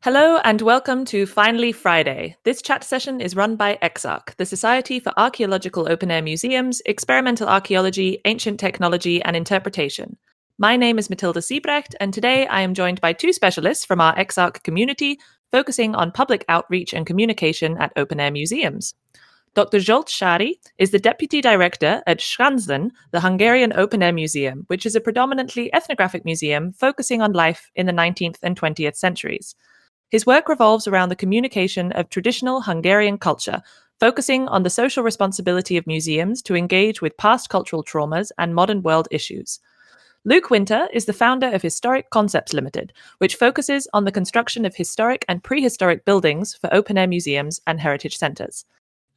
Hello and welcome to Finally Friday. This chat session is run by EXARC, the Society for Archaeological Open-Air Museums, Experimental Archaeology, Ancient Technology and Interpretation. My name is Matilda Siebrecht, and today I am joined by two specialists from our EXARC community focusing on public outreach and communication at open-air museums. Dr. Zsolt Sári is the Deputy Director at Skansen, the Hungarian Open-Air Museum, which is a predominantly ethnographic museum focusing on life in the 19th and 20th centuries. His work revolves around the communication of traditional Hungarian culture, focusing on the social responsibility of museums to engage with past cultural traumas and modern world issues. Luke Winter is the founder of Historic Concepts Limited, which focuses on the construction of historic and prehistoric buildings for open-air museums and heritage centres.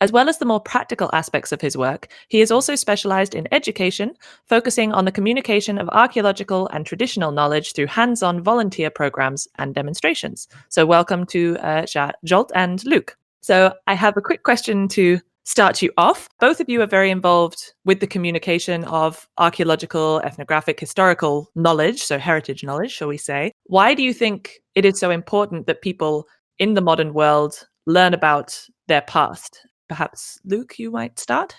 As well as the more practical aspects of his work, he is also specialized in education, focusing on the communication of archaeological and traditional knowledge through hands-on volunteer programs and demonstrations. So welcome to Zsolt and Luke. So I have a quick question to start you off. Both of you are very involved with the communication of archaeological, ethnographic, historical knowledge, so heritage knowledge, shall we say. Why do you think it is so important that people in the modern world learn about their past? Perhaps, Luke, you might start?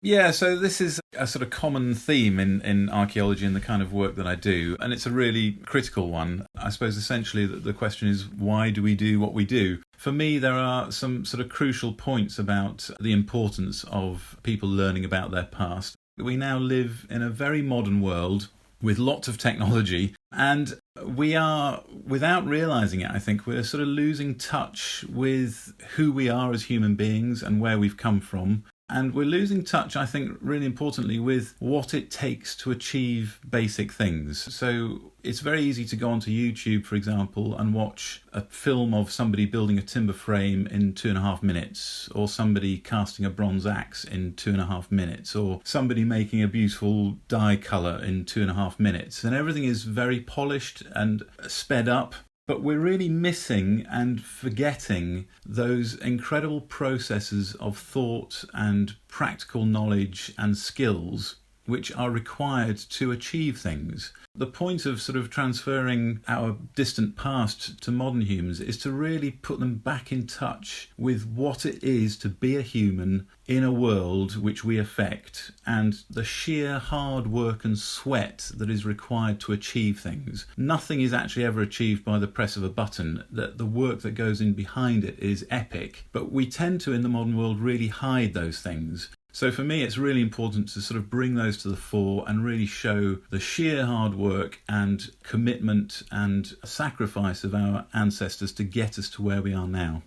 Yeah, so this is a sort of common theme in archaeology and the kind of work that I do, and it's a really critical one. I suppose essentially the question is, why do we do what we do? For me, there are some sort of crucial points about the importance of people learning about their past. We now live in a very modern world with lots of technology, and we are, without realizing it, I think, we're sort of losing touch with who we are as human beings and where we've come from. And we're losing touch, I think, really importantly, with what it takes to achieve basic things. So it's very easy to go onto YouTube, for example, and watch a film of somebody building a timber frame in 2.5 minutes, or somebody casting a bronze axe in 2.5 minutes, or somebody making a beautiful dye colour in 2.5 minutes. And everything is very polished and sped up. But we're really missing and forgetting those incredible processes of thought and practical knowledge and skills which are required to achieve things. The point of sort of transferring our distant past to modern humans is to really put them back in touch with what it is to be a human in a world which we affect, and the sheer hard work and sweat that is required to achieve things. Nothing is actually ever achieved by the press of a button. The work that goes in behind it is epic, but we tend to, in the modern world, really hide those things. So for me, it's really important to sort of bring those to the fore and really show the sheer hard work and commitment and sacrifice of our ancestors to get us to where we are now.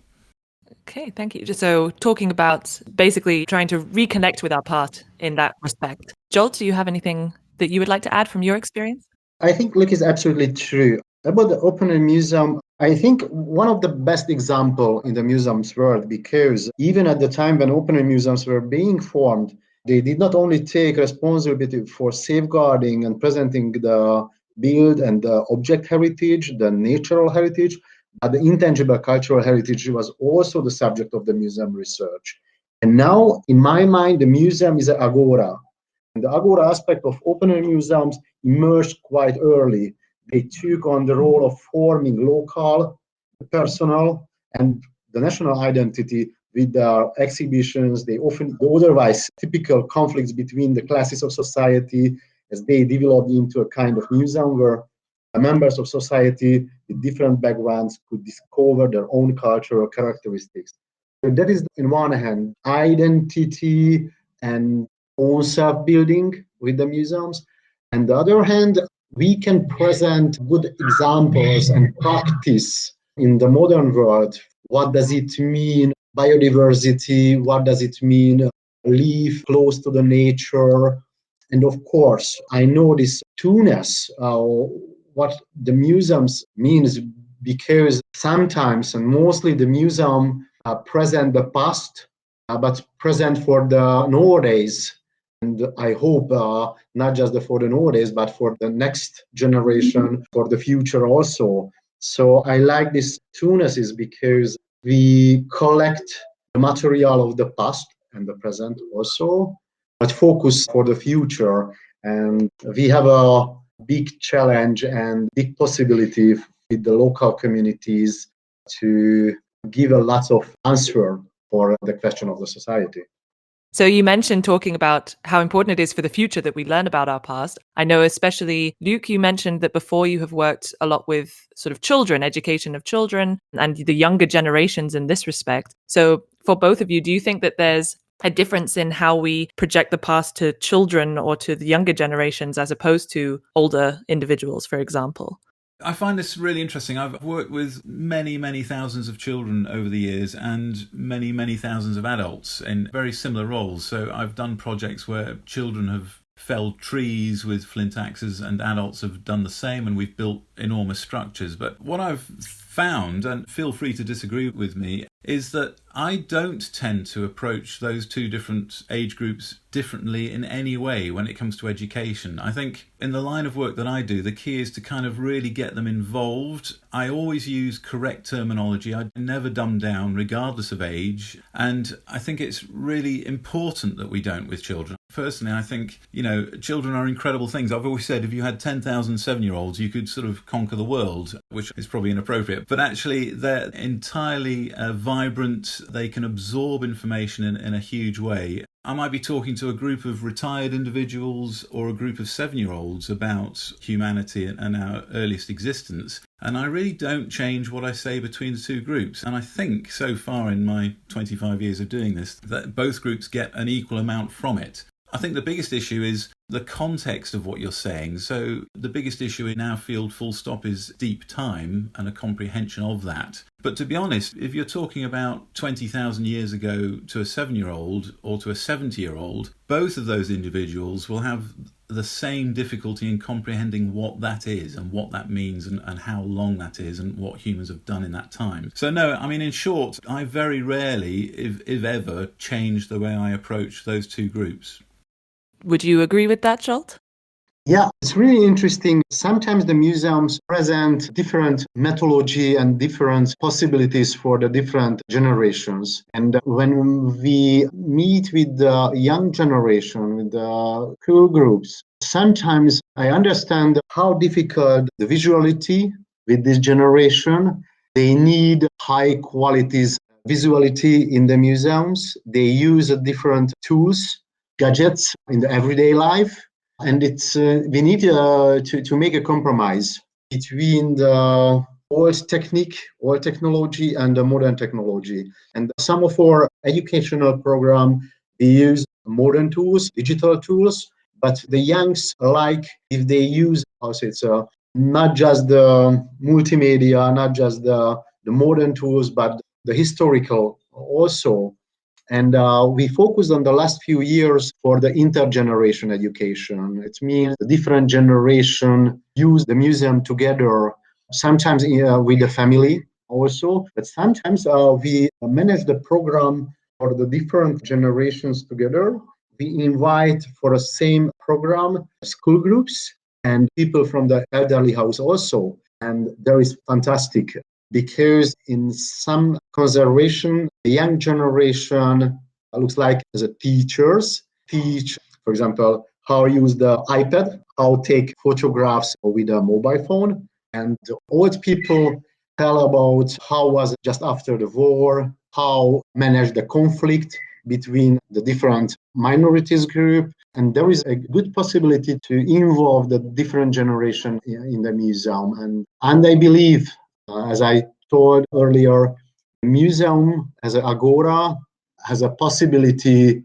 Okay, thank you. So talking about basically trying to reconnect with our past in that respect. Jolt, do you have anything that you would like to add from your experience? I think Luke is absolutely true. About the Open Air Museum, I think one of the best example in the museums world, because even at the time when Open Air Museums were being formed, they did not only take responsibility for safeguarding and presenting the build and the object heritage, the natural heritage, but the intangible cultural heritage was also the subject of the museum research. And now, in my mind, the museum is an agora. And the agora aspect of open air museums emerged quite early. They took on the role of forming local, personal, and the national identity with their exhibitions. They often, the otherwise typical conflicts between the classes of society, as they developed into a kind of museum where members of society with different backgrounds could discover their own cultural characteristics. So that is, in one hand, identity and own self-building with the museums. On the other hand, we can present good examples and practice in the modern world. What does it mean, biodiversity? What does it mean, live close to the nature? And of course, I know this two-ness, what the museums means, because sometimes and mostly the museum present the past, but present for the nowadays. And I hope not just for the nowadays, but for the next generation, for the future also. So I like this two-ness because we collect the material of the past and the present also, but focus for the future. And we have a big challenge and big possibility with the local communities to give a lot of answer for the question of the society. So you mentioned talking about how important it is for the future that we learn about our past. I know especially, Luke, you mentioned that before you have worked a lot with sort of children, education of children and the younger generations in this respect. So for both of you, do you think that there's a difference in how we project the past to children or to the younger generations as opposed to older individuals, for example? I find this really interesting. I've worked with many, many thousands of children over the years and many, many thousands of adults in very similar roles. So I've done projects where children have felled trees with flint axes and adults have done the same, and we've built enormous structures. But what I've found, and feel free to disagree with me, is that I don't tend to approach those two different age groups differently in any way when it comes to education. I think in the line of work that I do, the key is to kind of really get them involved. I always use correct terminology. I never dumb down regardless of age. And I think it's really important that we don't with children. Personally, I think, children are incredible things. I've always said if you had 10,000 7-year-olds, you could sort of conquer the world, which is probably inappropriate. But actually, they're entirely vibrant. They can absorb information in a huge way. I might be talking to a group of retired individuals or a group of 7-year-olds about humanity and our earliest existence. And I really don't change what I say between the two groups. And I think so far in my 25 years of doing this, that both groups get an equal amount from it. I think the biggest issue is the context of what you're saying. So the biggest issue in our field, full stop, is deep time and a comprehension of that. But to be honest, if you're talking about 20,000 years ago to a 7-year-old or to a 70-year-old, both of those individuals will have the same difficulty in comprehending what that is and what that means and how long that is and what humans have done in that time. So no, I mean, in short, I very rarely, if ever, change the way I approach those two groups. Would you agree with that, Zsolt? Yeah, it's really interesting. Sometimes the museums present different methodology and different possibilities for the different generations. And when we meet with the young generation, with the school groups, sometimes I understand how difficult the visuality with this generation. They need high qualities visuality in the museums. They use different tools, gadgets in the everyday life. And it's we need to make a compromise between the old technique, old technology, and the modern technology. And some of our educational program, we use modern tools, digital tools, but the youngs like if they use not just the multimedia, not just the modern tools, but the historical also. And we focused on the last few years for the intergeneration education. It means the different generation use the museum together, sometimes with the family also, but sometimes we manage the program for the different generations together. We invite for the same program school groups and people from the elderly house also. And there is fantastic. Because in some conservation, the young generation looks like as a teachers teach, for example, how use the iPad, how take photographs with a mobile phone. And the old people tell about how was it just after the war, how manage the conflict between the different minorities group. And there is a good possibility to involve the different generation in the museum. And I believe, as I told earlier, the museum as an agora has a possibility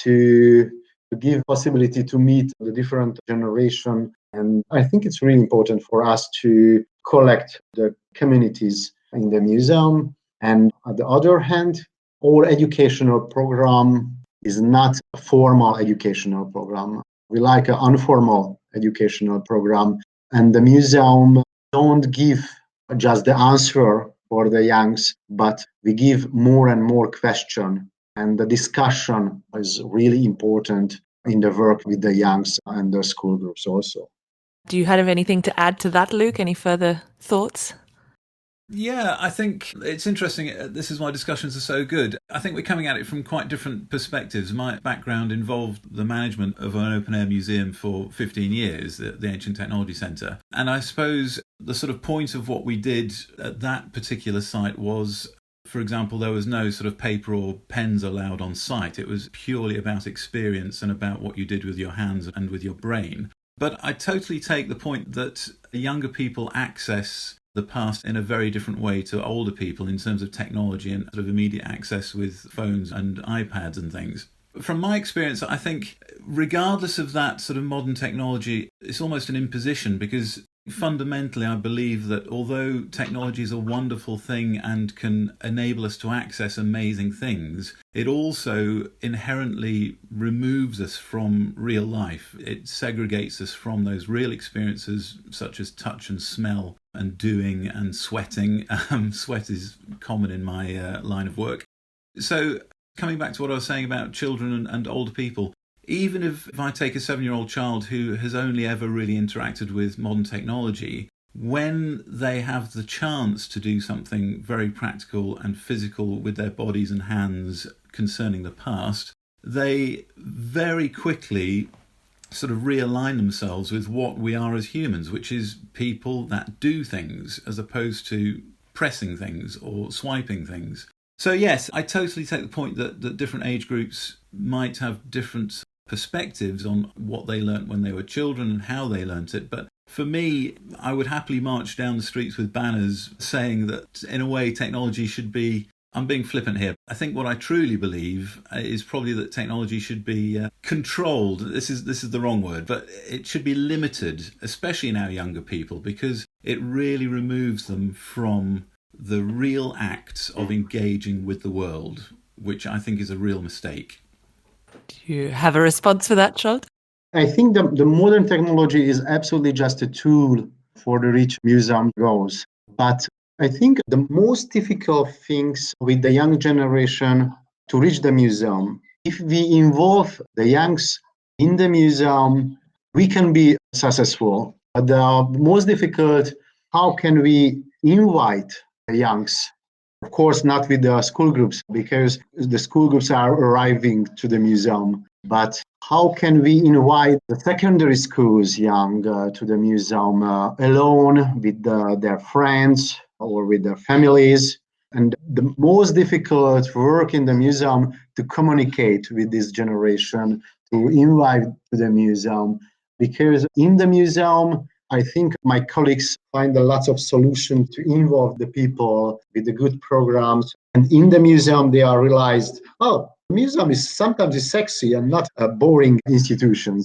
to give possibility to meet the different generation. And I think it's really important for us to collect the communities in the museum. And on the other hand, our educational program is not a formal educational program. We like an informal educational program. And the museum don't give just the answer for the youngs, but we give more and more question. And the discussion is really important in the work with the youngs and the school groups also. Do you have anything to add to that, Luke? Any further thoughts? Yeah, I think it's interesting. This is why discussions are so good. I think we're coming at it from quite different perspectives. My background involved the management of an open air museum for 15 years, the Ancient Technology Centre. And I suppose the sort of point of what we did at that particular site was, for example, there was no sort of paper or pens allowed on site. It was purely about experience and about what you did with your hands and with your brain. But I totally take the point that younger people access the past in a very different way to older people in terms of technology and sort of immediate access with phones and iPads and things. From my experience, I think regardless of that sort of modern technology, it's almost an imposition, because fundamentally I believe that although technology is a wonderful thing and can enable us to access amazing things, it also inherently removes us from real life. It segregates us from those real experiences such as touch and smell and doing and sweating. Sweat is common in my line of work. So coming back to what I was saying about children and older people, even if I take a 7-year-old child who has only ever really interacted with modern technology, when they have the chance to do something very practical and physical with their bodies and hands concerning the past, they very quickly sort of realign themselves with what we are as humans, which is people that do things as opposed to pressing things or swiping things. So yes, I totally take the point that different age groups might have different perspectives on what they learnt when they were children and how they learnt it. But for me, I would happily march down the streets with banners saying that in a way technology should be, I'm being flippant here, I think what I truly believe is probably that technology should be controlled. This is the wrong word, but it should be limited, especially in our younger people, because it really removes them from the real acts of engaging with the world, which I think is a real mistake. Do you have a response for that, Zsolt? I think the modern technology is absolutely just a tool for the reach museum goals. But I think the most difficult things with the young generation to reach the museum, if we involve the youngs in the museum, we can be successful. But the most difficult, how can we invite the youngs? Of course, not with the school groups, because the school groups are arriving to the museum. But how can we invite the secondary schools young to the museum alone with their friends or with their families? And the most difficult work in the museum to communicate with this generation, to invite to the museum, because in the museum, I think my colleagues find a lot of solutions to involve the people with the good programs. And in the museum, they are realized, oh, the museum is sometimes sexy and not a boring institution.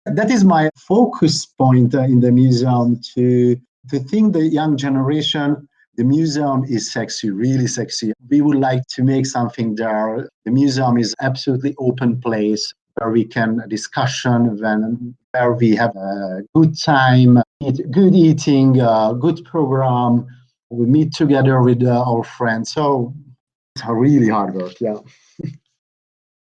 That is my focus point in the museum, to think the young generation, the museum is sexy, really sexy. We would like to make something there. The museum is absolutely open place where we can discussion, where we have a good time, good eating, good program. We meet together with our friends. So it's a really hard work, yeah.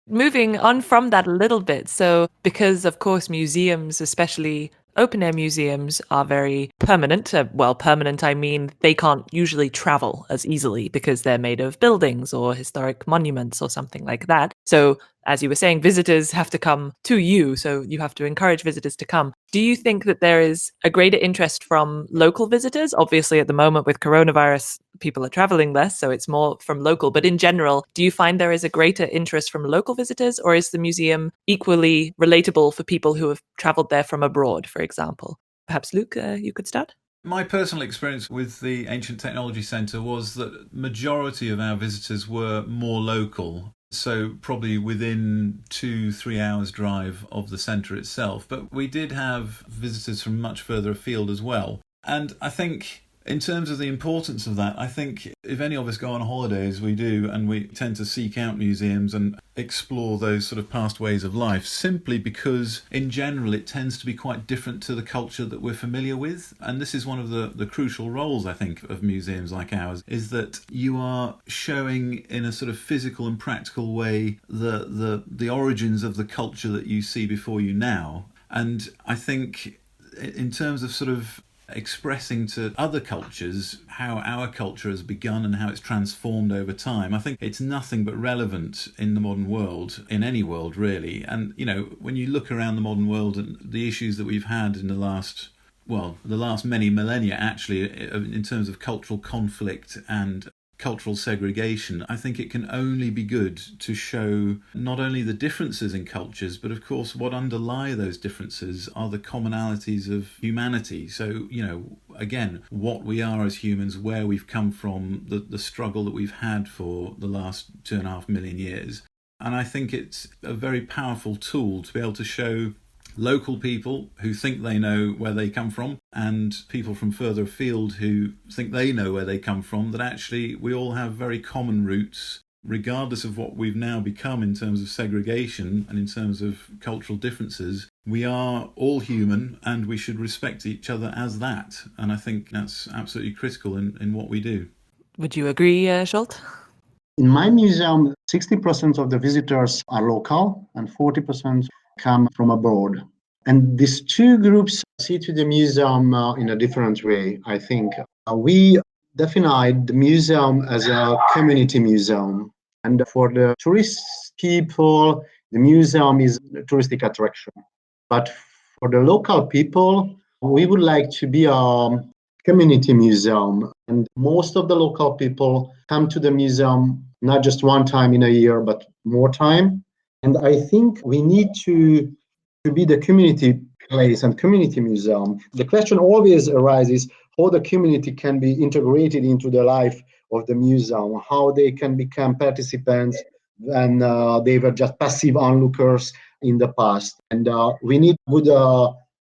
Moving on from that a little bit, so because of course museums, especially open air museums, are very permanent. Well, permanent, I mean, they can't usually travel as easily because they're made of buildings or historic monuments or something like that. So, as you were saying, visitors have to come to you, so you have to encourage visitors to come. Do you think that there is a greater interest from local visitors? Obviously, at the moment with coronavirus, people are traveling less, so it's more from local. But in general, do you find there is a greater interest from local visitors, or is the museum equally relatable for people who have traveled there from abroad, for example? Perhaps, Luke, you could start? My personal experience with the Ancient Technology Centre was that majority of our visitors were more local. So probably within 2-3 hours drive of the centre itself. But we did have visitors from much further afield as well. And I think in terms of the importance of that, I think if any of us go on holidays, we do, and we tend to seek out museums and explore those sort of past ways of life, simply because in general it tends to be quite different to the culture that we're familiar with. And this is one of the crucial roles, I think, of museums like ours, is that you are showing in a sort of physical and practical way the origins of the culture that you see before you now. And I think in terms of sort of expressing to other cultures how our culture has begun and how it's transformed over time. I think it's nothing but relevant in the modern world, in any world really. And, when you look around the modern world and the issues that we've had in the last many millennia, actually, in terms of cultural conflict and cultural segregation, I think it can only be good to show not only the differences in cultures, but of course what underlie those differences are the commonalities of humanity. So, again, what we are as humans, where we've come from, the struggle that we've had for the last 2.5 million years. And I think it's a very powerful tool to be able to show local people who think they know where they come from and people from further afield who think they know where they come from, that actually we all have very common roots, regardless of what we've now become in terms of segregation and in terms of cultural differences. We are all human and we should respect each other as that. And I think that's absolutely critical in what we do. Would you agree, Scholt? In my museum, 60% of the visitors are local and 40% come from abroad. And these two groups see to the museum in a different way, I think. We defined the museum as a community museum. And for the tourist people, the museum is a touristic attraction. But for the local people, we would like to be a community museum. And most of the local people come to the museum not just one time in a year, but more time. And I think we need to be the community place and community museum. The question always arises how the community can be integrated into the life of the museum, how they can become participants when they were just passive onlookers in the past. And we need good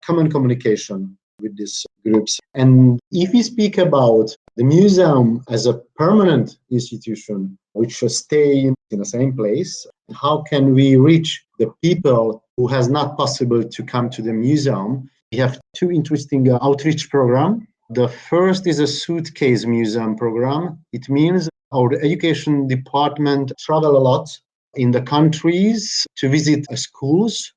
common communication with these groups. And if we speak about the museum as a permanent institution, which should stay in the same place, how can we reach the people who has not possible to come to the museum? We have two interesting outreach programs. The first is a suitcase museum program. It means our education department travel a lot in the countries to visit schools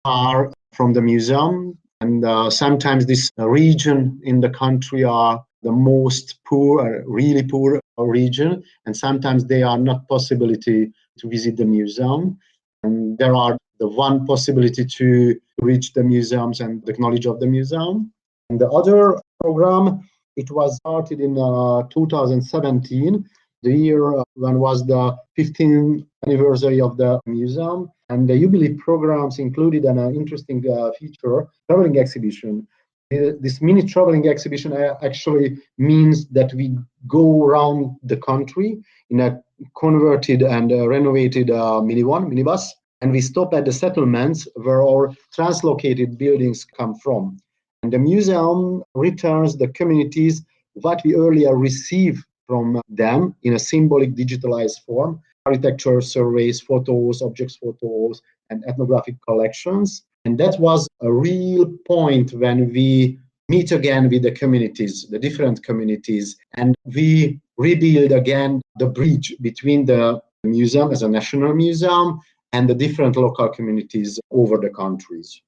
are from the museum. And sometimes this region in the country are the most poor, really poor region. And sometimes they are not possibility to visit the museum. And there are the one possibility to reach the museums and the knowledge of the museum. And the other program, it was started in 2017, the year when was the 15th anniversary of the museum. And the Jubilee programs included an interesting feature, traveling exhibition. This mini traveling exhibition actually means that we go around the country in a converted and renovated minibus, and we stop at the settlements where our translocated buildings come from. And the museum returns the communities what we earlier received from them in a symbolic digitalized form, architecture surveys, photos, objects photos, and ethnographic collections. And that was a real point when we meet again with the communities, the different communities, and we rebuild again the bridge between the museum as a national museum and the different local communities over the countries.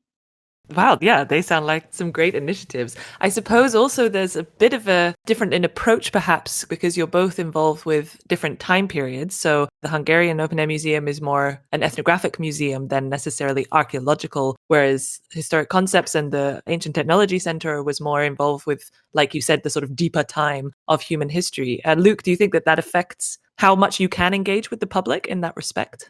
Wow, yeah, they sound like some great initiatives. I suppose also there's a bit of a different in approach, perhaps, because you're both involved with different time periods. So the Hungarian Open Air Museum is more an ethnographic museum than necessarily archaeological, whereas Historic Concepts and the Ancient Technology Center was more involved with, like you said, the sort of deeper time of human history. Luke, do you think that that affects how much you can engage with the public in that respect?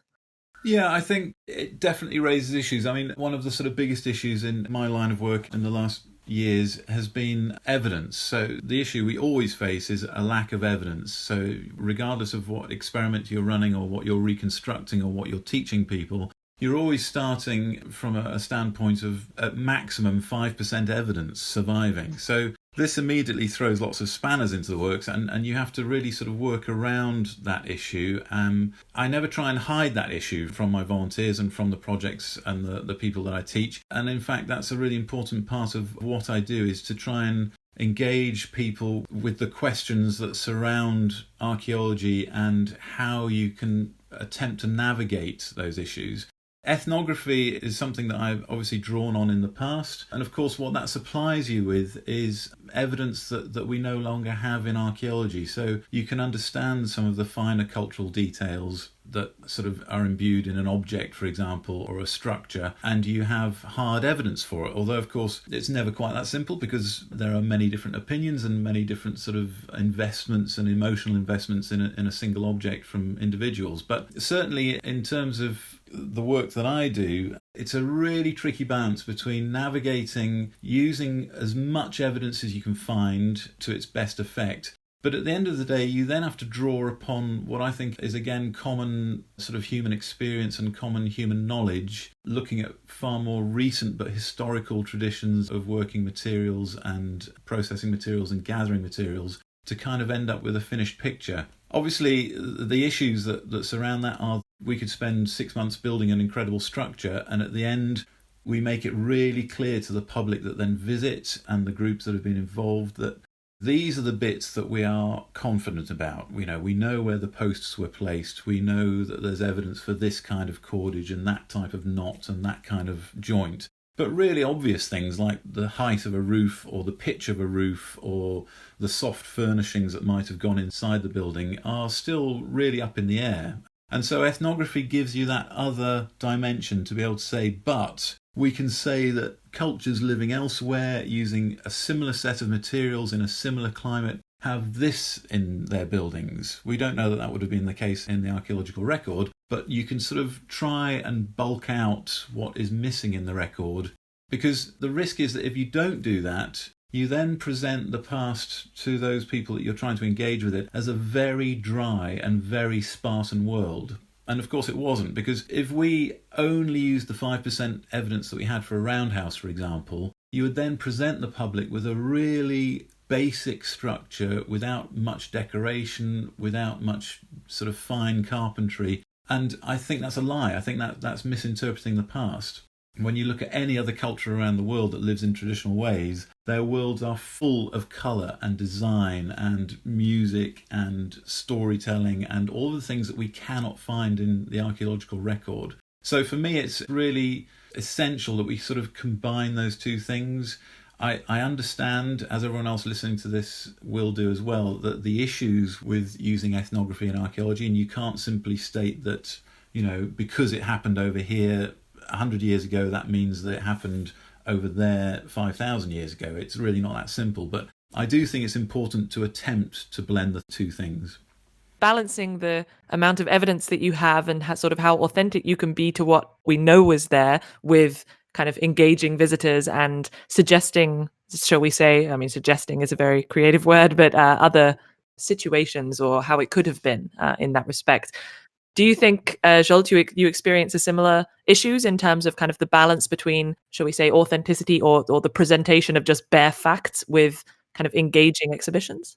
Yeah, I think it definitely raises issues. I mean, one of the sort of biggest issues in my line of work in the last years has been evidence. So the issue we always face is a lack of evidence. So regardless of what experiment you're running or what you're reconstructing or what you're teaching people, you're always starting from a standpoint of at maximum 5% evidence surviving. So this immediately throws lots of spanners into the works, and you have to really sort of work around that issue. I never try and hide that issue from my volunteers and from the projects and the people that I teach. And in fact, that's a really important part of what I do, is to try and engage people with the questions that surround archaeology and how you can attempt to navigate those issues. Ethnography is something that I've obviously drawn on in the past. And of course, what that supplies you with is evidence that we no longer have in archaeology. So you can understand some of the finer cultural details that sort of are imbued in an object, for example, or a structure, and you have hard evidence for it. Although, of course, it's never quite that simple because there are many different opinions and many different sort of investments and emotional investments in a single object from individuals. But certainly in terms of the work that I do, it's a really tricky balance between navigating, using as much evidence as you can find to its best effect. But at the end of the day, you then have to draw upon what I think is, again, common sort of human experience and common human knowledge, looking at far more recent but historical traditions of working materials and processing materials and gathering materials to kind of end up with a finished picture. Obviously, the issues that surround that are we could spend 6 months building an incredible structure, and at the end, we make it really clear to the public that then visit and the groups that have been involved that these are the bits that we are confident about. We know where the posts were placed. We know that there's evidence for this kind of cordage and that type of knot and that kind of joint. But really obvious things like the height of a roof or the pitch of a roof or the soft furnishings that might have gone inside the building are still really up in the air. And so ethnography gives you that other dimension to be able to say, but we can say that cultures living elsewhere using a similar set of materials in a similar climate have this in their buildings. We don't know that would have been the case in the archaeological record, but you can sort of try and bulk out what is missing in the record, because the risk is that if you don't do that, you then present the past to those people that you're trying to engage with it as a very dry and very Spartan world. And of course it wasn't, because if we only used the 5% evidence that we had for a roundhouse, for example, you would then present the public with a really basic structure without much decoration, without much sort of fine carpentry. And I think that's a lie. I think that's misinterpreting the past. When you look at any other culture around the world that lives in traditional ways, their worlds are full of colour and design and music and storytelling and all the things that we cannot find in the archaeological record. So for me, it's really essential that we sort of combine those two things. I understand, as everyone else listening to this will do as well, that the issues with using ethnography and archaeology, and you can't simply state that, because it happened over here 100 years ago, that means that it happened over there 5,000 years ago. It's really not that simple. But I do think it's important to attempt to blend the two things. Balancing the amount of evidence that you have and sort of how authentic you can be to what we know was there with kind of engaging visitors and suggesting, shall we say, suggesting is a very creative word, but other situations or how it could have been in that respect. Do you think, Zsolt, you experience a similar issues in terms of kind of the balance between, shall we say, authenticity or the presentation of just bare facts with kind of engaging exhibitions?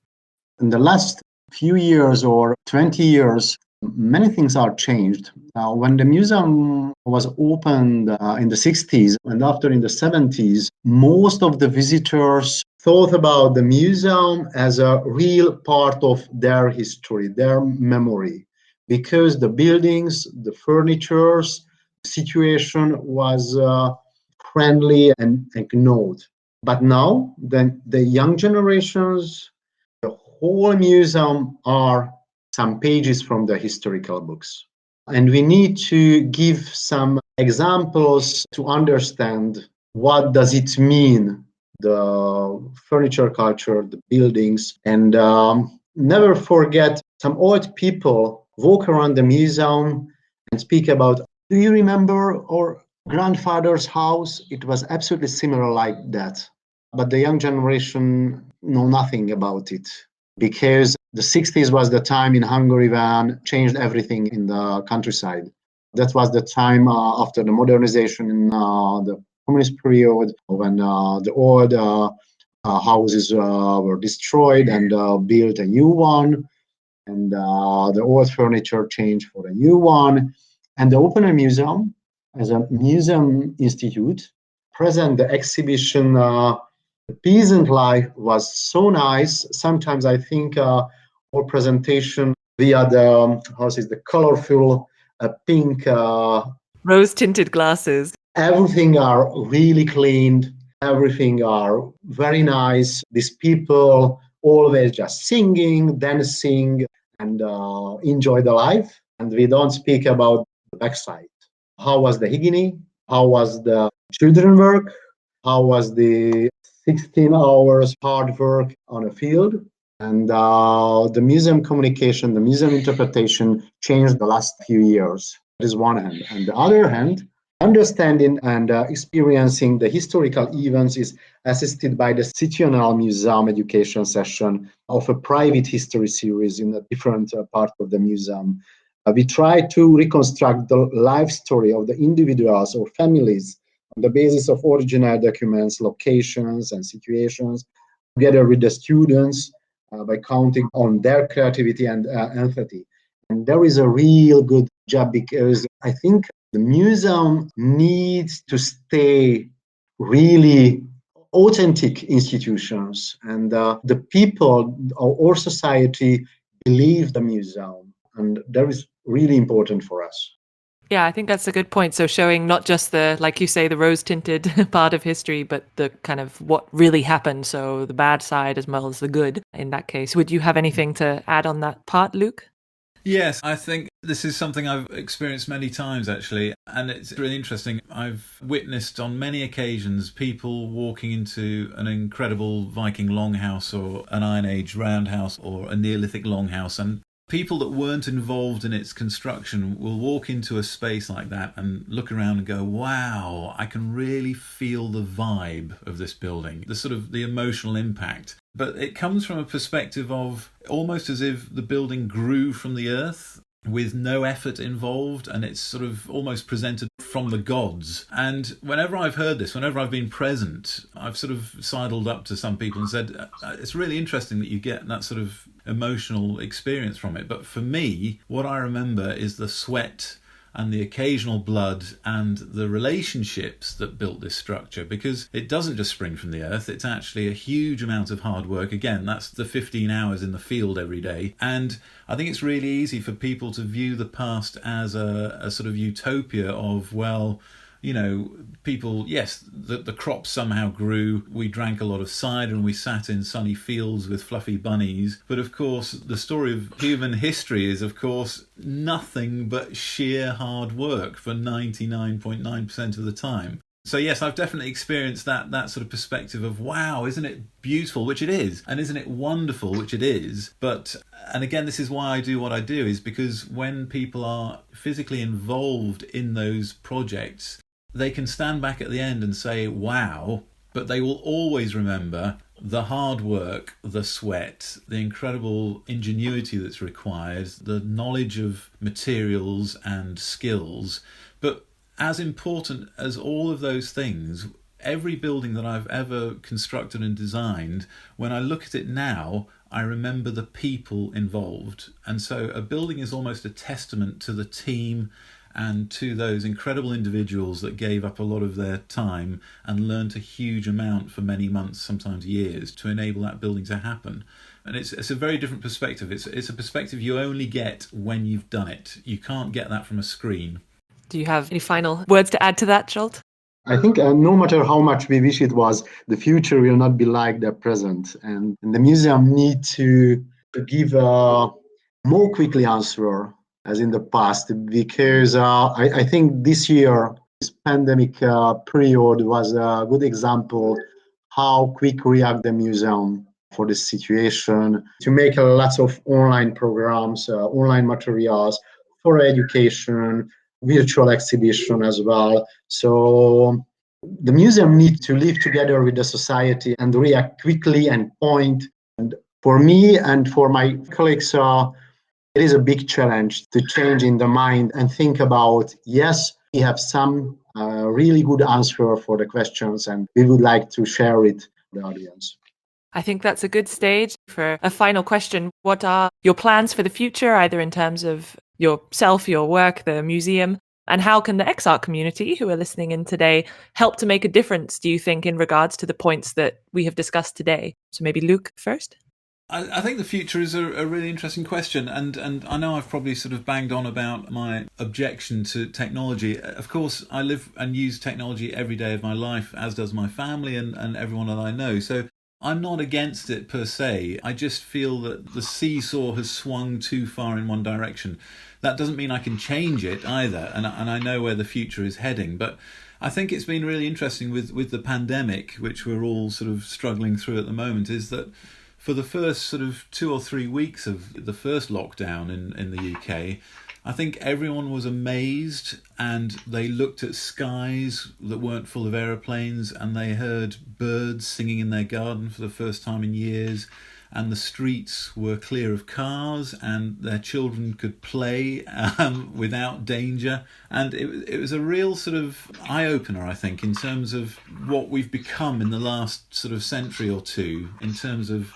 In the last few years or 20 years, many things are changed. When the museum was opened in the 60s and after in the 70s, most of the visitors thought about the museum as a real part of their history, their memory, because the buildings, the furniture, situation was friendly and ignored. But now, the young generations, the whole museum are some pages from the historical books. And we need to give some examples to understand what does it mean, the furniture culture, the buildings, and never forget some old people walk around the museum and speak about, do you remember our grandfather's house? It was absolutely similar like that. But the young generation know nothing about it, because the 60s was the time in Hungary when changed everything in the countryside. That was the time after the modernization in the communist period, when the old houses were destroyed and built a new one, and the old furniture changed for a new one. And the Open Air Museum, as a museum institute, present the exhibition The Peasant Life was so nice. Sometimes I think our presentation via the colorful pink Rose-tinted glasses. Everything are really cleaned. Everything are very nice. These people always just singing, dancing, and enjoy the life. And we don't speak about the backside. How was the hygiene? How was the children work? How was the 16 hours hard work on a field? And the museum communication, the museum interpretation changed the last few years. That is one hand. And the other hand, understanding and experiencing the historical events is assisted by the Situational Museum education session of a private history series in a different part of the museum. We try to reconstruct the life story of the individuals or families on the basis of original documents, locations, and situations, together with the students by counting on their creativity and empathy. And there is a real good job because I think the museum needs to stay really authentic institutions, and the people of our society believe the museum, and that is really important for us. Yeah, I think that's a good point. So showing not just the, like you say, the rose-tinted part of history, but the kind of what really happened. So the bad side as well as the good in that case. Would you have anything to add on that part, Luke? Yes, I think this is something I've experienced many times, actually, and it's really interesting. I've witnessed on many occasions people walking into an incredible Viking longhouse or an Iron Age roundhouse or a Neolithic longhouse, and people that weren't involved in its construction will walk into a space like that and look around and go, wow, I can really feel the vibe of this building, the sort of the emotional impact. But it comes from a perspective of almost as if the building grew from the earth with no effort involved, and it's sort of almost presented from the gods. And whenever I've heard this, whenever I've been present, I've sort of sidled up to some people and said, it's really interesting that you get that sort of emotional experience from it. But for me, what I remember is the sweat and the occasional blood and the relationships that built this structure, because it doesn't just spring from the earth, it's actually a huge amount of hard work. Again, that's the 15 hours in the field every day. And I think it's really easy for people to view the past as a sort of utopia of, well, you know, people, yes, the crops somehow grew, we drank a lot of cider and we sat in sunny fields with fluffy bunnies. But of course, the story of human history is, of course, nothing but sheer hard work for 99.9% of the time. So yes, I've definitely experienced that sort of perspective of, wow, isn't it beautiful, which it is, and isn't it wonderful, which it is. But, and again, this is why I do what I do, is because when people are physically involved in those projects, they can stand back at the end and say, wow, but they will always remember the hard work, the sweat, the incredible ingenuity that's required, the knowledge of materials and skills. But as important as all of those things, every building that I've ever constructed and designed, when I look at it now, I remember the people involved. And so a building is almost a testament to the team and to those incredible individuals that gave up a lot of their time and learned a huge amount for many months, sometimes years, to enable that building to happen. And it's a very different perspective. It's a perspective you only get when you've done it. You can't get that from a screen. Do you have any final words to add to that, Zsolt? I think no matter how much we wish it was, the future will not be like the present. And the museum need to give a more quickly answer as in the past, because I think this year, this pandemic period was a good example how quick react the museum for this situation, to make lots of online programs, online materials for education, virtual exhibition as well. So the museum needs to live together with the society and react quickly and point. And for me and for my colleagues, it is a big challenge to change in the mind and think about, yes, we have some really good answer for the questions and we would like to share it with the audience. I think that's a good stage for a final question. What are your plans for the future, either in terms of yourself, your work, the museum, and how can the XArc community who are listening in today help to make a difference, do you think, in regards to the points that we have discussed today? So maybe Luke first. I think the future is a really interesting question, and I know I've probably sort of banged on about my objection to technology. Of course, I live and use technology every day of my life, as does my family and everyone that I know. So I'm not against it per se. I just feel that the seesaw has swung too far in one direction. That doesn't mean I can change it either, and I know where the future is heading, but I think it's been really interesting with the pandemic, which we're all sort of struggling through at the moment, is that for the first sort of 2 or 3 weeks of the first lockdown in the UK, I think everyone was amazed and they looked at skies that weren't full of aeroplanes and they heard birds singing in their garden for the first time in years. And the streets were clear of cars, and their children could play without danger. And it was a real sort of eye opener, I think, in terms of what we've become in the last sort of century or two, in terms of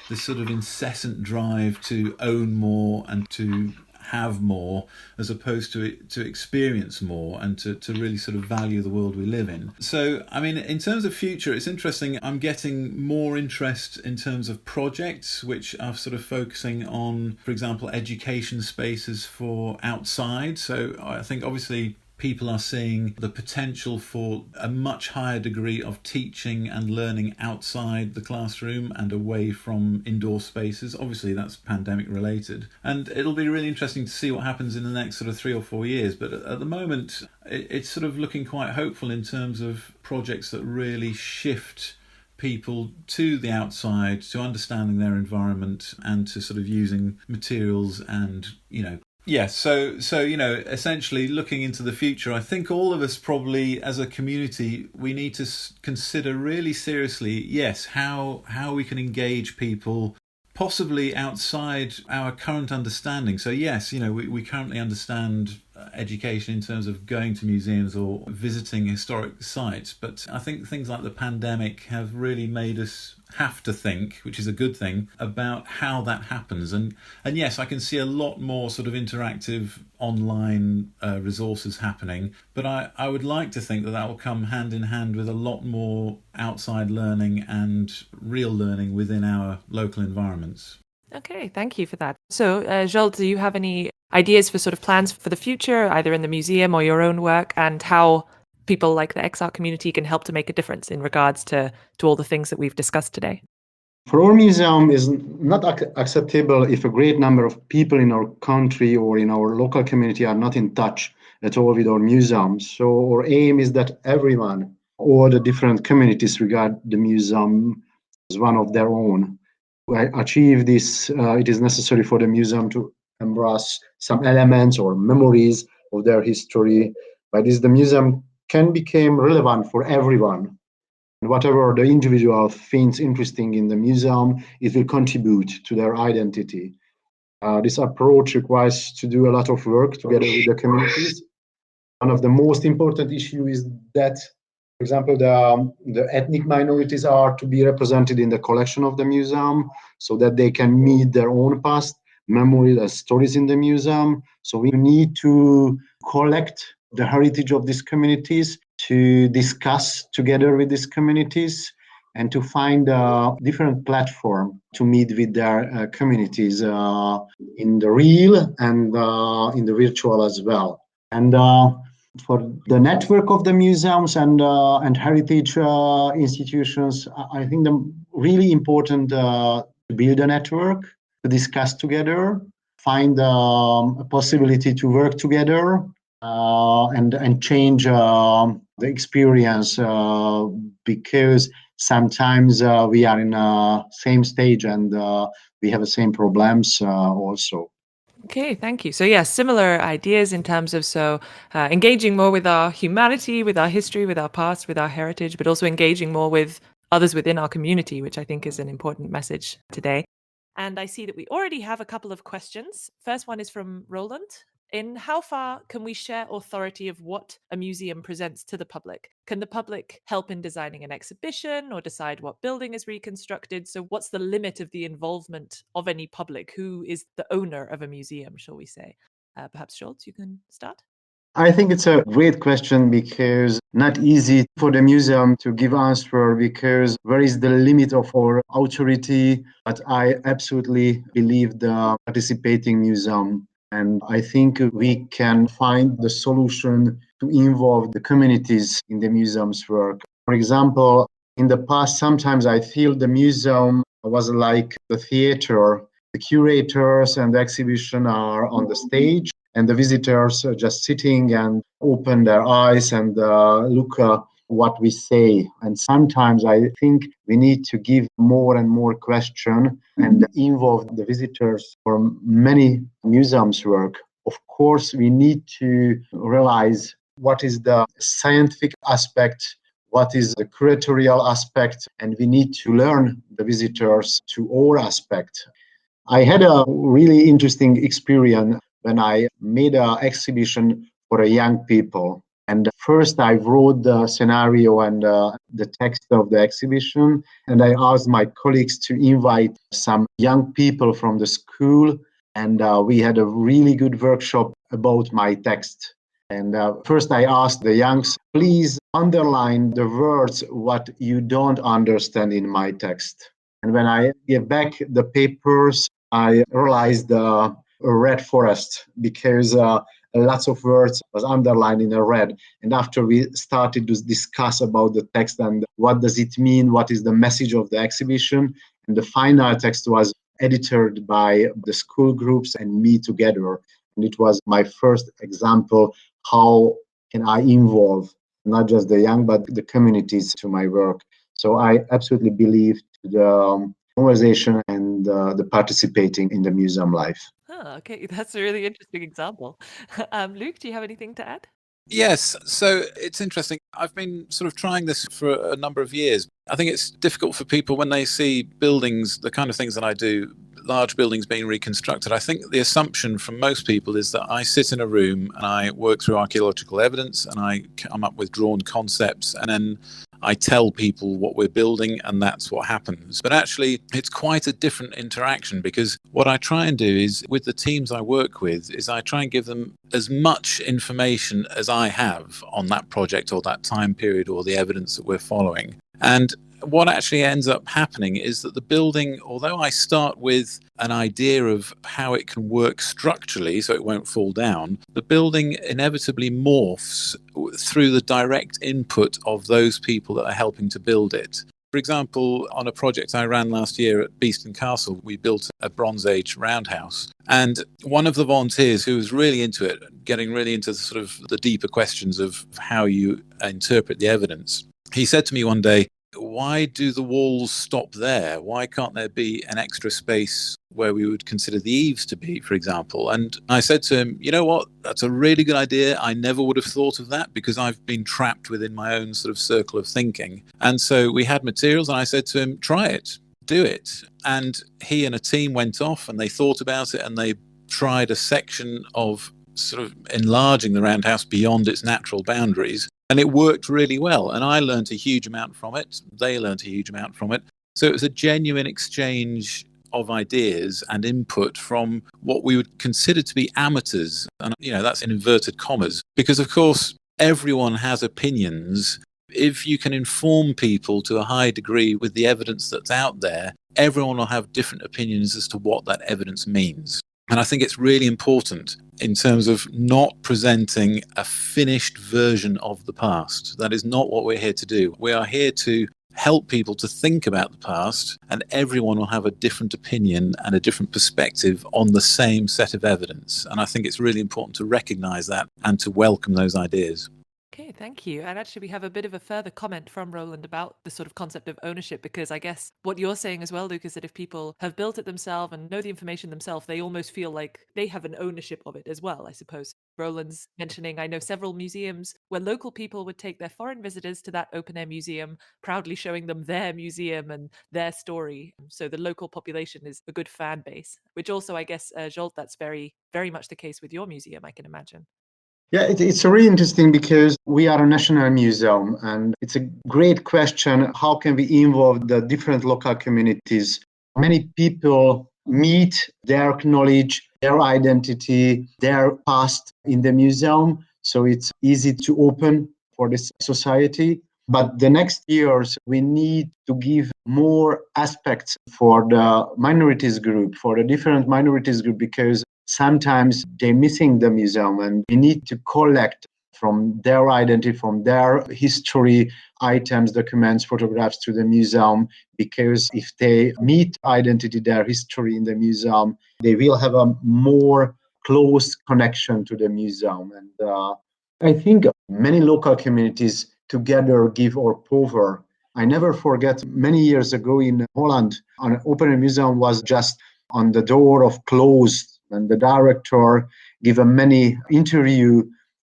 this sort of incessant drive to own more and to have more, as opposed to experience more and to really sort of value the world we live in. So, I mean, in terms of future, it's interesting. I'm getting more interest in terms of projects which are sort of focusing on, for example, education spaces for outside. So I think obviously people are seeing the potential for a much higher degree of teaching and learning outside the classroom and away from indoor spaces. Obviously, that's pandemic related. And it'll be really interesting to see what happens in the next sort of 3 or 4 years. But at the moment, it's sort of looking quite hopeful in terms of projects that really shift people to the outside, to understanding their environment and to sort of using materials and, Yes, so essentially looking into the future, I think all of us probably as a community, we need to consider really seriously, yes, how we can engage people possibly outside our current understanding. So yes, we currently understand education in terms of going to museums or visiting historic sites, but I think things like the pandemic have really made us have to think, which is a good thing, about how that happens. And yes, I can see a lot more sort of interactive online resources happening, but I would like to think that will come hand in hand with a lot more outside learning and real learning within our local environments. Okay, thank you for that. So, Joel, do you have any ideas for sort of plans for the future, either in the museum or your own work, and how people like the XArc community can help to make a difference in regards to all the things that we've discussed today? For our museum, is not acceptable if a great number of people in our country or in our local community are not in touch at all with our museum. So our aim is that everyone, all the different communities regard the museum as one of their own. To achieve this, it is necessary for the museum to embrace some elements or memories of their history. By this, the museum can become relevant for everyone. And whatever the individual finds interesting in the museum, it will contribute to their identity. This approach requires to do a lot of work together with the communities. One of the most important issues is that, for example, the ethnic minorities are to be represented in the collection of the museum so that they can meet their own past, memories, and stories in the museum. So we need to collect the heritage of these communities, to discuss together with these communities, and to find a different platform to meet with their communities in the real and in the virtual as well. And for the network of the museums and heritage institutions, I think the really important to build a network, to discuss together, find a possibility to work together, and change the experience, because sometimes we are in the same stage and we have the same problems also. Okay, thank you. So yeah, similar ideas in terms of engaging more with our humanity, with our history, with our past, with our heritage, but also engaging more with others within our community, which I think is an important message today. And I see that we already have a couple of questions. First one is from Roland. In how far can we share authority of what a museum presents to the public? Can the public help in designing an exhibition or decide what building is reconstructed? So what's the limit of the involvement of any public? Who is the owner of a museum, shall we say? Perhaps Schultz, you can start. I think it's a great question because not easy for the museum to give answer because where is the limit of our authority? But I absolutely believe the participating museum. And I think we can find the solution to involve the communities in the museum's work. For example, in the past, sometimes I feel the museum was like the theater. The curators and the exhibition are on the stage and the visitors are just sitting and open their eyes and look what we say. And sometimes I think we need to give more and more question and involve the visitors for many museums work. Of course, we need to realize what is the scientific aspect, what is the curatorial aspect, and we need to learn the visitors to all aspects. I had a really interesting experience when I made an exhibition for a young people. And first, I wrote the scenario and the text of the exhibition. And I asked my colleagues to invite some young people from the school. And we had a really good workshop about my text. And first, I asked the youngs, please underline the words what you don't understand in my text. And when I gave back the papers, I realized a red forest because lots of words was underlined in a red. And after we started to discuss about the text and what does it mean, what is the message of the exhibition, and the final text was edited by the school groups and me together. And it was my first example, how can I involve not just the young, but the communities to my work. So I absolutely believe the conversation and the participating in the museum life. Oh, okay, that's a really interesting example. Luke, do you have anything to add? Yes, so it's interesting. I've been sort of trying this for a number of years. I think it's difficult for people when they see buildings, the kind of things that I do, large buildings being reconstructed. I think the assumption from most people is that I sit in a room and I work through archaeological evidence and I come up with drawn concepts and then I tell people what we're building and that's what happens. But actually, it's quite a different interaction because what I try and do is with the teams I work with is I try and give them as much information as I have on that project or that time period or the evidence that we're following. And what actually ends up happening is that the building, although I start with an idea of how it can work structurally so it won't fall down, the building inevitably morphs through the direct input of those people that are helping to build it. For example, on a project I ran last year at Beeston Castle, we built a Bronze Age roundhouse. And one of the volunteers who was really into it, getting really into sort of the deeper questions of how you interpret the evidence, he said to me one day, why do the walls stop there? Why can't there be an extra space where we would consider the eaves to be, for example? And I said to him, you know what? That's a really good idea. I never would have thought of that because I've been trapped within my own sort of circle of thinking. And so we had materials and I said to him, try it, do it. And he and a team went off and they thought about it and they tried a section of sort of enlarging the roundhouse beyond its natural boundaries. And it worked really well. And I learned a huge amount from it. They learned a huge amount from it. So it was a genuine exchange of ideas and input from what we would consider to be amateurs. And, you know, that's in inverted commas. Because, of course, everyone has opinions. If you can inform people to a high degree with the evidence that's out there, everyone will have different opinions as to what that evidence means. And I think it's really important in terms of not presenting a finished version of the past. That is not what we're here to do. We are here to help people to think about the past, and everyone will have a different opinion and a different perspective on the same set of evidence. And I think it's really important to recognize that and to welcome those ideas. Okay, thank you. And actually, we have a bit of a further comment from Roland about the sort of concept of ownership, because I guess what you're saying as well, Luke, is that if people have built it themselves and know the information themselves, they almost feel like they have an ownership of it as well, I suppose. Roland's mentioning, I know several museums where local people would take their foreign visitors to that open air museum, proudly showing them their museum and their story. So the local population is a good fan base, which also, I guess, Zsolt, that's very, very much the case with your museum, I can imagine. Yeah, it's really interesting because we are a national museum and it's a great question. How can we involve the different local communities? Many people meet their knowledge, their identity, their past in the museum. So it's easy to open for this society. But the next years, we need to give more aspects for the minorities group, for the different minorities group, because sometimes they're missing the museum and we need to collect from their identity, from their history, items, documents, photographs to the museum, because if they meet identity, their history in the museum, they will have a more close connection to the museum. And I think many local communities together give our power. I never forget many years ago in Holland, an open museum was just on the door of closed, and the director gave a many interview.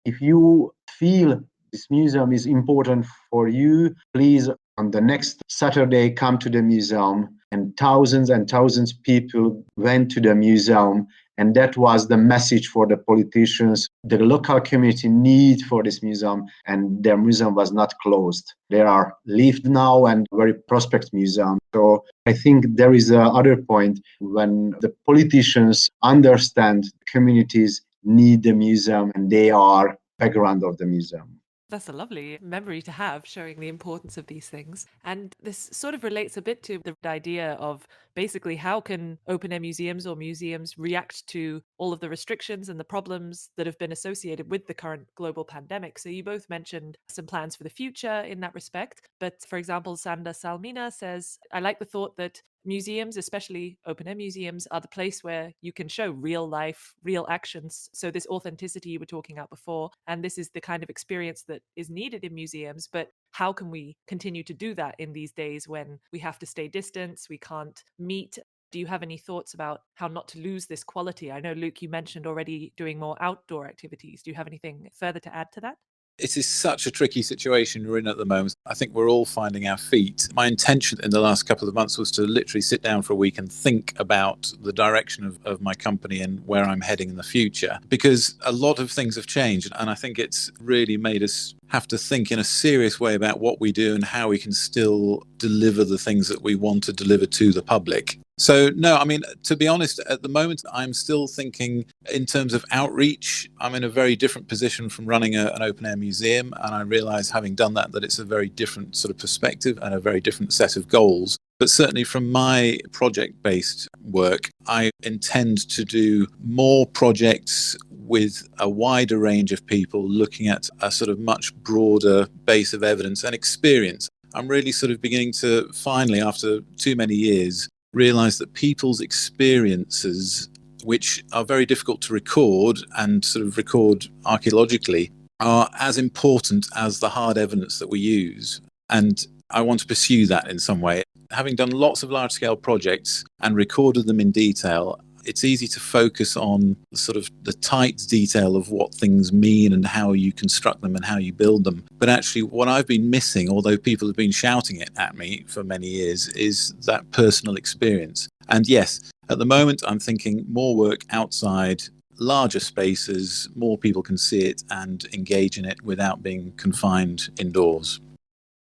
If you feel this museum is important for you, please on the next Saturday come to the museum. And thousands people went to the museum. And that was the message for the politicians. The local community need for this museum, and their museum was not closed. They are lived now and very prospect museum. So I think there is another point when the politicians understand communities need the museum and they are background of the museum. That's a lovely memory to have, showing the importance of these things. And this sort of relates a bit to the idea of basically how can open air museums or museums react to all of the restrictions and the problems that have been associated with the current global pandemic. So you both mentioned some plans for the future in that respect. But for example, Sanda Salmina says, I like the thought that museums, especially open air museums, are the place where you can show real life, real actions. So this authenticity you were talking about before, and this is the kind of experience that is needed in museums. But how can we continue to do that in these days when we have to stay distant, we can't meet? Do you have any thoughts about how not to lose this quality? I know, Luke, you mentioned already doing more outdoor activities. Do you have anything further to add to that? It is such a tricky situation we're in at the moment. I think we're all finding our feet. My intention in the last couple of months was to literally sit down for a week and think about the direction of my company and where I'm heading in the future, because a lot of things have changed. And I think it's really made us have to think in a serious way about what we do and how we can still deliver the things that we want to deliver to the public. So, no, I mean, to be honest, at the moment, I'm still thinking in terms of outreach. I'm in a very different position from running an open air museum. And I realize, having done that it's a very different sort of perspective and a very different set of goals. But certainly from my project-based work, I intend to do more projects with a wider range of people looking at a sort of much broader base of evidence and experience. I'm really sort of beginning to finally, after too many years, realize that people's experiences, which are very difficult to record and sort of record archaeologically, are as important as the hard evidence that we use. And I want to pursue that in some way. Having done lots of large-scale projects and recorded them in detail, it's easy to focus on sort of the tight detail of what things mean and how you construct them and how you build them. But actually what I've been missing, although people have been shouting it at me for many years, is that personal experience. And yes, at the moment I'm thinking more work outside, larger spaces, more people can see it and engage in it without being confined indoors.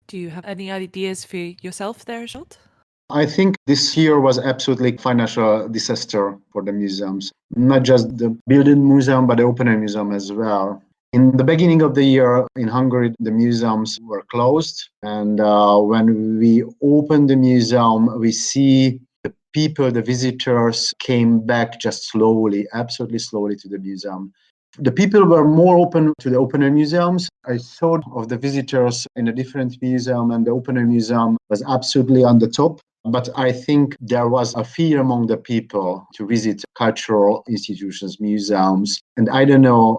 Do you have any ideas for yourself there, Zsolt? I think this year was absolutely financial disaster for the museums, not just the building museum, but the open air museum as well. In the beginning of the year in Hungary, the museums were closed. And when we opened the museum, we see the people, the visitors came back just slowly, absolutely slowly to the museum. The people were more open to the open air museums. I saw of the visitors in a different museum, and the open air museum was absolutely on the top. But I think there was a fear among the people to visit cultural institutions, museums. And I don't know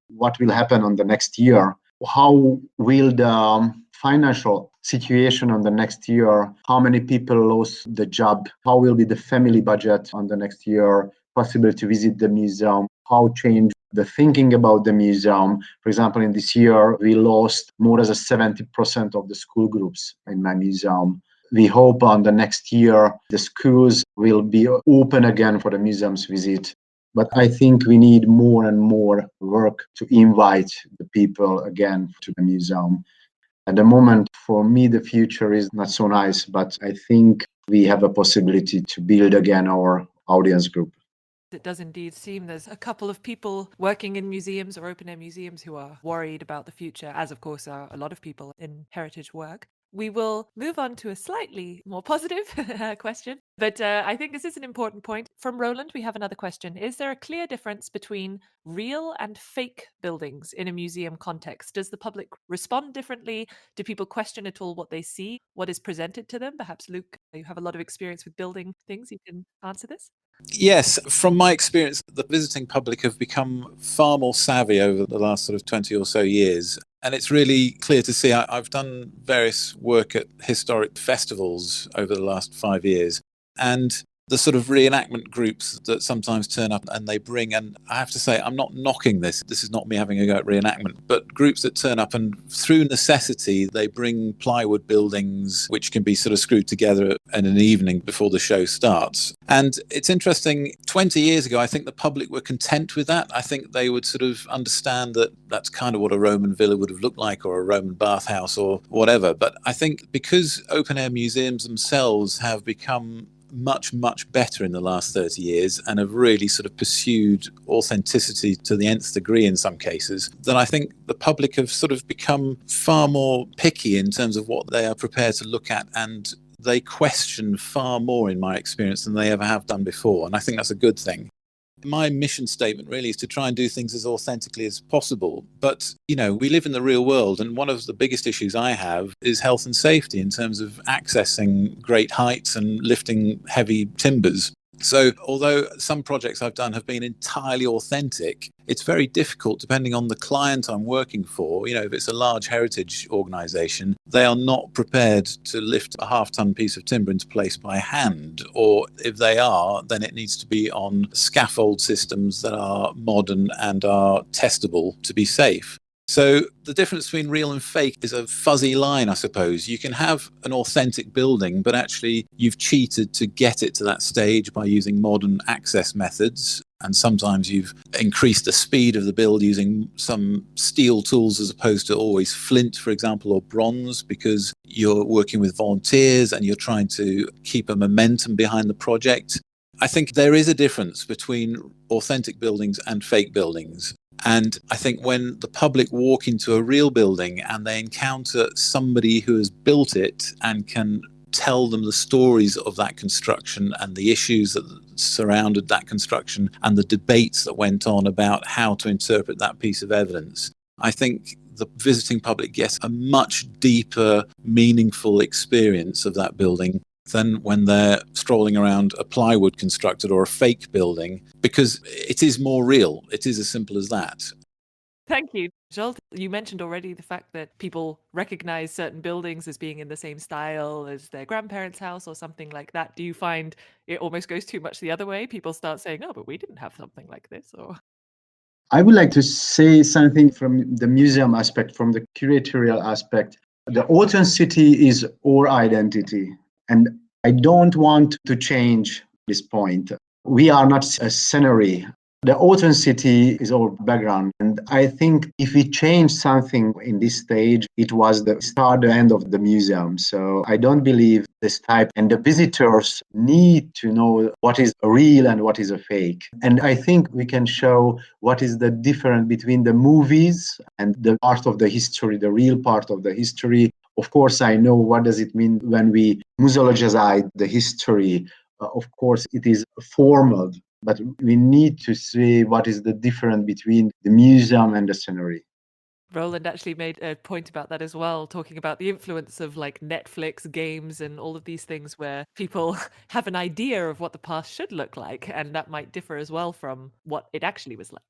what will happen on the next year. How will the financial situation on the next year, how many people lost the job, how will be the family budget on the next year, possible to visit the museum, how change the thinking about the museum. For example, in this year, we lost more than 70% of the school groups in my museum. We hope on the next year, the schools will be open again for the museum's visit. But I think we need more and more work to invite the people again to the museum. At the moment, for me, the future is not so nice, but I think we have a possibility to build again our audience group. It does indeed seem there's a couple of people working in museums or open air museums who are worried about the future, as of course are a lot of people in heritage work. We will move on to a slightly more positive question, but I think this is an important point. From Roland, we have another question. Is there a clear difference between real and fake buildings in a museum context? Does the public respond differently? Do people question at all what they see, what is presented to them? Perhaps, Luke, you have a lot of experience with building things. You can answer this. Yes, from my experience, the visiting public have become far more savvy over the last sort of 20 or so years. And it's really clear to see. I've done various work at historic festivals over the last 5 years. And the sort of reenactment groups that sometimes turn up and they bring, and I have to say, I'm not knocking this. This is not me having a go at reenactment, but groups that turn up and through necessity, they bring plywood buildings, which can be sort of screwed together in an evening before the show starts. And it's interesting, 20 years ago, I think the public were content with that. I think they would sort of understand that that's kind of what a Roman villa would have looked like, or a Roman bathhouse or whatever. But I think because open air museums themselves have become much, much better in the last 30 years and have really sort of pursued authenticity to the nth degree in some cases, then I think the public have sort of become far more picky in terms of what they are prepared to look at, and they question far more, in my experience, than they ever have done before. And I think that's a good thing. My mission statement really is to try and do things as authentically as possible. But, you know, we live in the real world, and one of the biggest issues I have is health and safety in terms of accessing great heights and lifting heavy timbers. So although some projects I've done have been entirely authentic, it's very difficult depending on the client I'm working for. You know, if it's a large heritage organisation, they are not prepared to lift a half-ton piece of timber into place by hand. Or if they are, then it needs to be on scaffold systems that are modern and are testable to be safe. So the difference between real and fake is a fuzzy line, I suppose. You can have an authentic building, but actually you've cheated to get it to that stage by using modern access methods. And sometimes you've increased the speed of the build using some steel tools as opposed to always flint, for example, or bronze, because you're working with volunteers and you're trying to keep a momentum behind the project. I think there is a difference between authentic buildings and fake buildings. And I think when the public walk into a real building and they encounter somebody who has built it and can tell them the stories of that construction and the issues that surrounded that construction and the debates that went on about how to interpret that piece of evidence, I think the visiting public gets a much deeper, meaningful experience of that building than when they're strolling around a plywood constructed or a fake building, because it is more real. It is as simple as that. Thank you. Zsolt, you mentioned already the fact that people recognize certain buildings as being in the same style as their grandparents' house or something like that. Do you find it almost goes too much the other way? People start saying, oh, but we didn't have something like this. Or I would like to say something from the museum aspect, from the curatorial aspect. The authenticity is our identity. And I don't want to change this point. We are not a scenery. The authenticity is our background. And I think if we change something in this stage, it was the start, the end of the museum. So I don't believe this type. And the visitors need to know what is real and what is a fake. And I think we can show what is the difference between the movies and the part of the history, the real part of the history. Of course, I know what does it mean when we museologize the history. Of course, it is formal, but we need to see what is the difference between the museum and the scenery. Roland actually made a point about that as well, talking about the influence of like Netflix, games, and all of these things where people have an idea of what the past should look like, and that might differ as well from what it actually was like.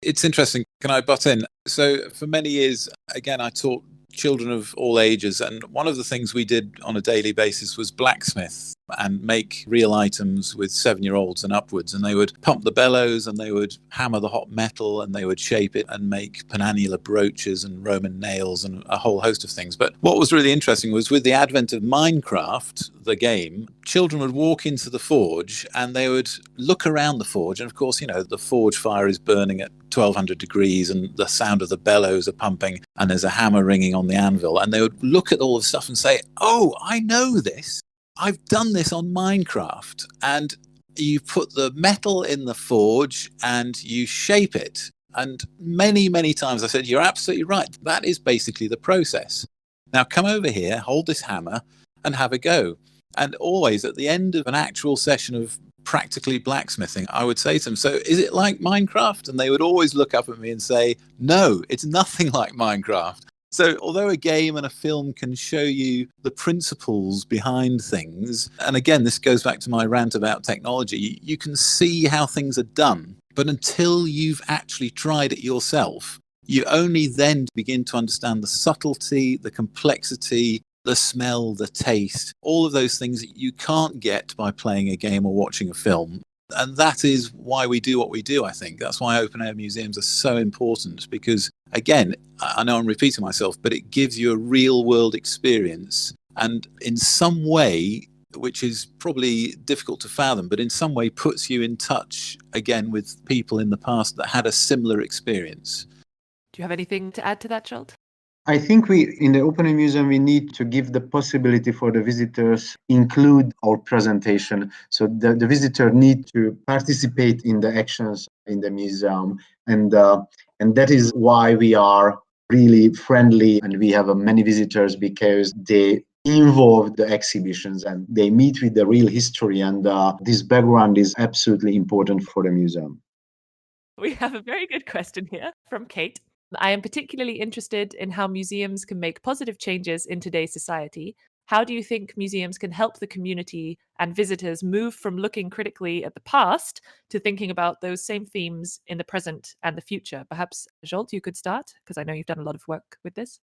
It's interesting. Can I butt in? So for many years, again, I taught children of all ages, and one of the things we did on a daily basis was blacksmith and make real items with 7-year-olds and upwards, and they would pump the bellows and they would hammer the hot metal and they would shape it and make penannular brooches and Roman nails and a whole host of things. But what was really interesting was with the advent of Minecraft, the game, children would walk into the forge and they would look around the forge, and of course, you know, the forge fire is burning at 1200 degrees and the sound of the bellows are pumping and there's a hammer ringing on the anvil, and they would look at all the stuff and say, oh, I know this. I've done this on Minecraft. And You put the metal in the forge and you shape it. And many, many times I said, you're absolutely right. That is basically the process. Now come over here, hold this hammer and have a go. And always at the end of an actual session of practically blacksmithing, I would say to them, so is it like Minecraft? And they would always look up at me and say, no, it's nothing like Minecraft. So although a game and a film can show you the principles behind things, and again, this goes back to my rant about technology, you can see how things are done. But until you've actually tried it yourself, you only then begin to understand the subtlety, the complexity, the smell, the taste, all of those things that you can't get by playing a game or watching a film. And that is why we do what we do, I think. That's why open air museums are so important, because, again, I know I'm repeating myself, but it gives you a real world experience. And in some way, which is probably difficult to fathom, but in some way puts you in touch again with people in the past that had a similar experience. Do you have anything to add to that, Zsolt? I think in the Open Air Museum, we need to give the possibility for the visitors include our presentation. So the visitor need to participate in the actions in the museum. And that is why we are really friendly and we have many visitors, because they involve the exhibitions and they meet with the real history. And this background is absolutely important for the museum. We have a very good question here from Kate. I am particularly interested in how museums can make positive changes in today's society. How do you think museums can help the community and visitors move from looking critically at the past to thinking about those same themes in the present and the future? Perhaps, Zsolt, you could start, because I know you've done a lot of work with this.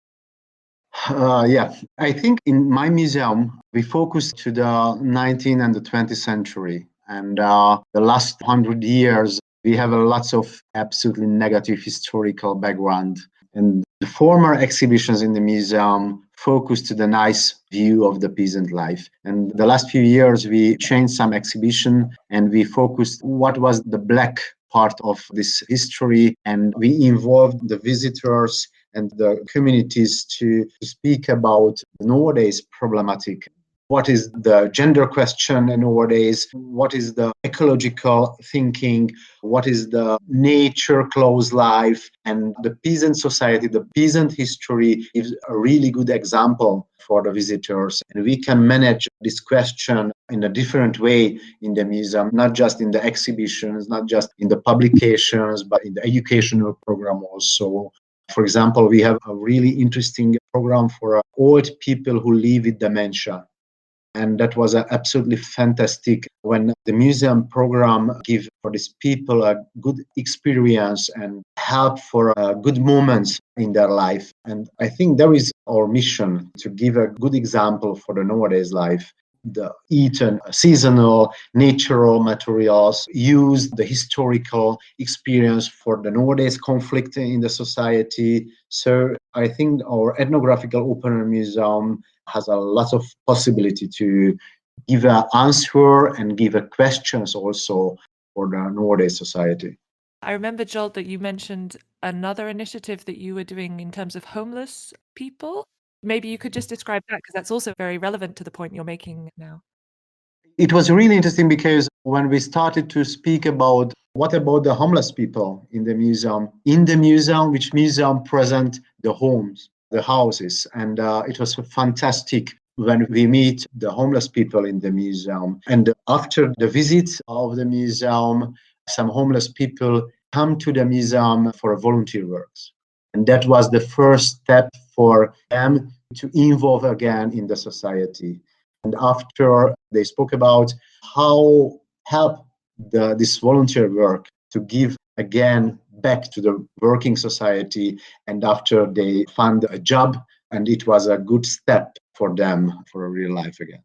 Yeah, I think in my museum, we focus to the 19th and the 20th century. And the last 100 years, we have lots of absolutely negative historical background. And the former exhibitions in the museum focus to the nice view of the peasant life. And the last few years, we changed some exhibition and we focused what was the black part of this history. And we involved the visitors and the communities to speak about nowadays problematic. What is the gender question nowadays? What is the ecological thinking? What is the nature close life? And the peasant society, the peasant history is a really good example for the visitors. And we can manage this question in a different way in the museum, not just in the exhibitions, not just in the publications, but in the educational program also. For example, we have a really interesting program for old people who live with dementia. And that was absolutely fantastic when the museum program gives for these people a good experience and help for good moments in their life. And I think that is our mission, to give a good example for the nowadays life. The eaten seasonal, natural materials, use the historical experience for the nowadays conflict in the society. So I think our ethnographical open air museum has a lot of possibility to give an answer and give a questions also for the nowadays society. I remember, Zsolt, that you mentioned another initiative that you were doing in terms of homeless people. Maybe you could just describe that, because that's also very relevant to the point you're making now. It was really interesting because when we started to speak about what about the homeless people in the museum, which museum present the homes, the houses, and it was fantastic when we meet the homeless people in the museum. And after the visit of the museum, some homeless people come to the museum for volunteer works. And that was the first step for them to involve again in the society. And after they spoke about how help this volunteer work to give again back to the working society, and after they found a job, and it was a good step for them for a real life again.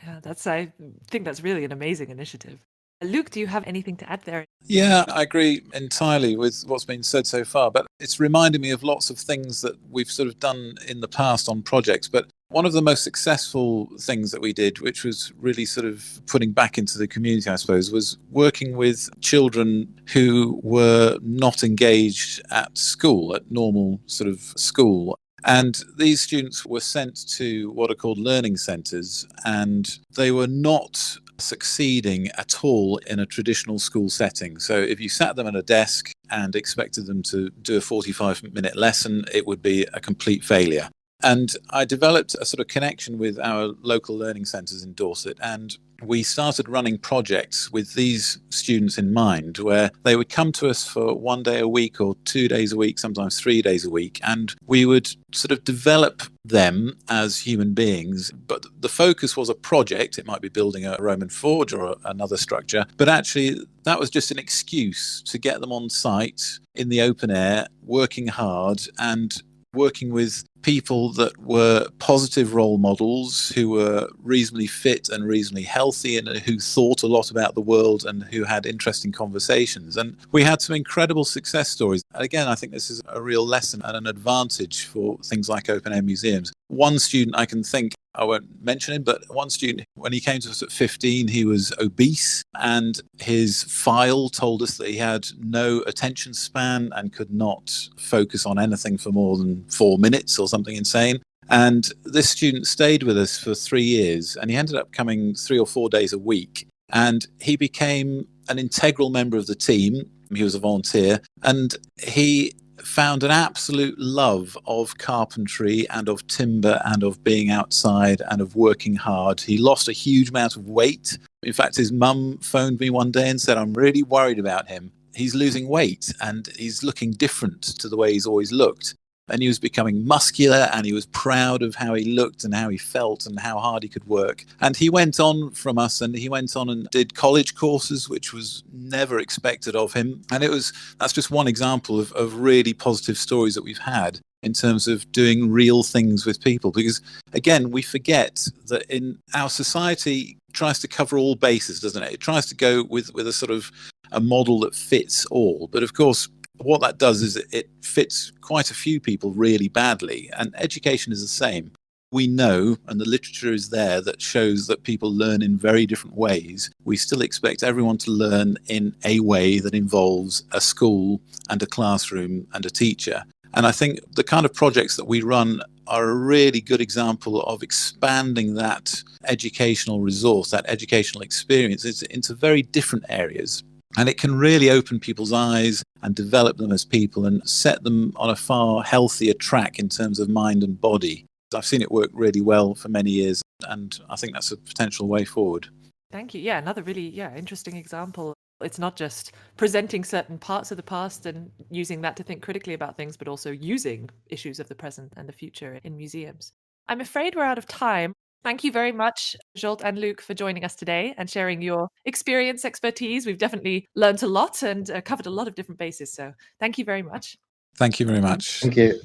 Yeah, I think that's really an amazing initiative. Luke, do you have anything to add there? Yeah, I agree entirely with what's been said so far, but it's reminded me of lots of things that we've sort of done in the past on projects. But one of the most successful things that we did, which was really sort of putting back into the community, I suppose, was working with children who were not engaged at school, at normal sort of school. And these students were sent to what are called learning centres, and they were not succeeding at all in a traditional school setting. So if you sat them at a desk and expected them to do a 45-minute lesson, it would be a complete failure. And I developed a sort of connection with our local learning centres in Dorset, and we started running projects with these students in mind, where they would come to us for 1 day a week or 2 days a week, sometimes 3 days a week, and we would sort of develop them as human beings. But the focus was a project. It might be building a Roman forge or another structure, but actually that was just an excuse to get them on site in the open air, working hard and working with people that were positive role models, who were reasonably fit and reasonably healthy, and who thought a lot about the world and who had interesting conversations. And we had some incredible success stories. Again, I think this is a real lesson and an advantage for things like open air museums. One student I can think, I won't mention him, but one student, when he came to us at 15, he was obese, and his file told us that he had no attention span and could not focus on anything for more than 4 minutes or something insane. And this student stayed with us for 3 years, and he ended up coming 3 or 4 days a week. And he became an integral member of the team. He was a volunteer, and he found an absolute love of carpentry and of timber and of being outside and of working hard. He lost a huge amount of weight. In fact, his mum phoned me one day and said, "I'm really worried about him. He's losing weight and he's looking different to the way he's always looked." And he was becoming muscular, and he was proud of how he looked and how he felt and how hard he could work. And he went on from us, and he went on and did college courses, which was never expected of him. And that's just one example of really positive stories that we've had in terms of doing real things with people. Because again, we forget that in our society tries to cover all bases, doesn't it? It tries to go with a sort of a model that fits all. But of course, what that does is it fits quite a few people really badly, and education is the same. We know, and the literature is there, that shows that people learn in very different ways. We still expect everyone to learn in a way that involves a school and a classroom and a teacher. And I think the kind of projects that we run are a really good example of expanding that educational resource, that educational experience, into very different areas. And it can really open people's eyes and develop them as people and set them on a far healthier track in terms of mind and body. I've seen it work really well for many years, and I think that's a potential way forward. Thank you. Yeah, another really interesting example. It's not just presenting certain parts of the past and using that to think critically about things, but also using issues of the present and the future in museums. I'm afraid we're out of time. Thank you very much, Zsolt and Luc, for joining us today and sharing your experience, expertise. We've definitely learned a lot and covered a lot of different bases. So thank you very much. Thank you very much. Thank you.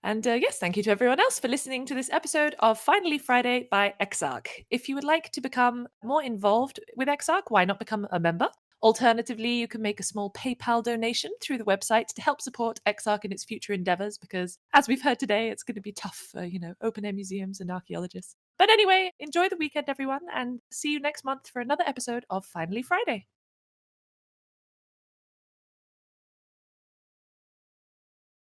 And yes, thank you to everyone else for listening to this episode of Finally Friday by EXARC. If you would like to become more involved with EXARC, why not become a member? Alternatively, you can make a small PayPal donation through the website to help support EXARC in its future endeavours, because as we've heard today, it's going to be tough for, open air museums and archaeologists. But anyway, enjoy the weekend, everyone, and see you next month for another episode of Finally Friday.